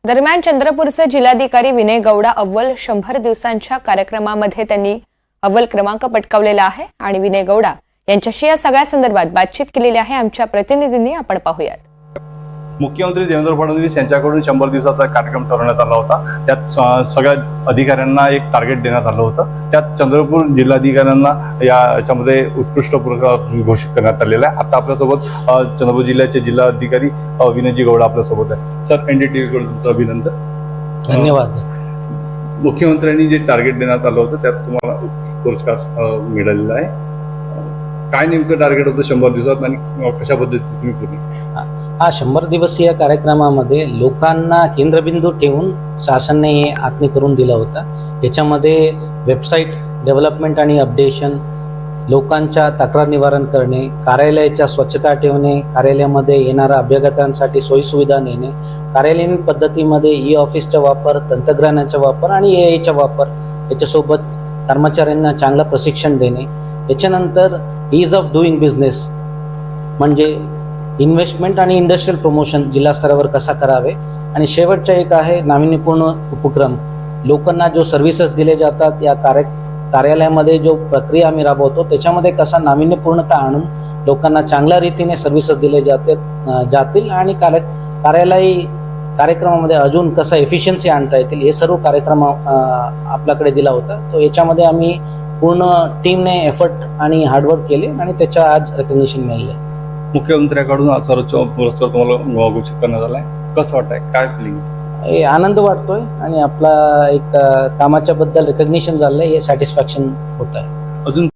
दरम्यान चंद्रपूरचे जिल्हाधिकारी विनय गौडा अव्वल 100 दिवसांच्या कार्यक्रमामध्ये त्यांनी अव्वल क्रमांक पटकावलेला आहे आणि विनय गौडा यांच्याशी या सगळ्या संदर्भात बातचीत केलेली आहे आमच्या प्रतिनिधींनी। आपण पाहूयात। मुख्यमंत्री देवेंद्र फडणवीस यांच्याकडून 100 दिवसाचा कार्यक्रम ठरवण्यात आला होता। त्यात सगळ्या अधिकाऱ्यांना एक टार्गेट देण्यात आलं होतं। त्यात चंद्रपूर जिल्हाधिकाऱ्यांना याच्यामध्ये उत्कृष्ट पुरस्कार घोषित करण्यात आलेला आहे। आता आपल्यासोबत चंद्रपूर जिल्ह्याचे जिल्हाधिकारी विनयजी गौडा आपल्यासोबत आहे। सर, एनडीटीव्ही कडून तुमचं अभिनंदन। धन्यवाद। मुख्यमंत्र्यांनी जे टार्गेट देण्यात आलं होतं त्यात तुम्हाला पुरस्कार मिळालेला आहे। काय नेमकं टार्गेट होतं 100 दिवसात आणि कशा पद्धतीने तुम्ही पूर्ण? हा 100 दिवसीय कार्यक्रमामध्ये लोकांना केंद्रबिंदू ठेवून शासनाने आखणी करून दिला होता। याच्यामध्ये वेबसाईट डेव्हलपमेंट आणि अपडेशन, लोकांच्या तक्रार निवारण करणे, कार्यालयाच्या स्वच्छता ठेवणे, कार्यालयामध्ये येणाऱ्या अभ्यागतांसाठी सोयीसुविधा नेणे, कार्यालयीन पद्धतीमध्ये ई ऑफिसचा वापर, तंत्रज्ञानाचा वापर आणि एआयचा वापर, याच्यासोबत कर्मचाऱ्यांना चांगलं प्रशिक्षण देणे। याच्यानंतर ईज ऑफ डुईंग बिझनेस म्हणजे इन्व्हेस्टमेंट आणि इंडस्ट्रियल प्रमोशन जिल्हा स्तरावर कसा करावे, आणि शेवटचा एक आहे नाविन्यपूर्ण उपक्रम। लोकांना जो सर्व्हिसेस दिले जातात या कार्यालयामध्ये जो प्रक्रिया आम्ही राबवतो त्याच्यामध्ये कसा नाविन्यपूर्णता आणून लोकांना चांगल्या रीतीने सर्व्हिसेस दिले जातील आणि कार्यालयी कार्यक्रमामध्ये अजून कसं एफिशियन्सी आणता येतील हे सर्व कार्यक्रम आपल्याकडे दिला होता। तो याच्यामध्ये आम्ही पूर्ण टीमने एफर्ट आणि हार्डवर्क केले आणि त्याच्या आज रेकग्निशन मिळाले। मुख्यमंत्र्यांकडून सर्वोच्च पुरस्कार तुम्हाला घोषित करण्यात आलाय, कसं वाटतंय, काय फिलिंग? आनंद वाटतोय आणि आपला एक कामाच्या बद्दल रेकग्निशन झालंय हे सॅटिस्फॅक्शन होत आहे। अजून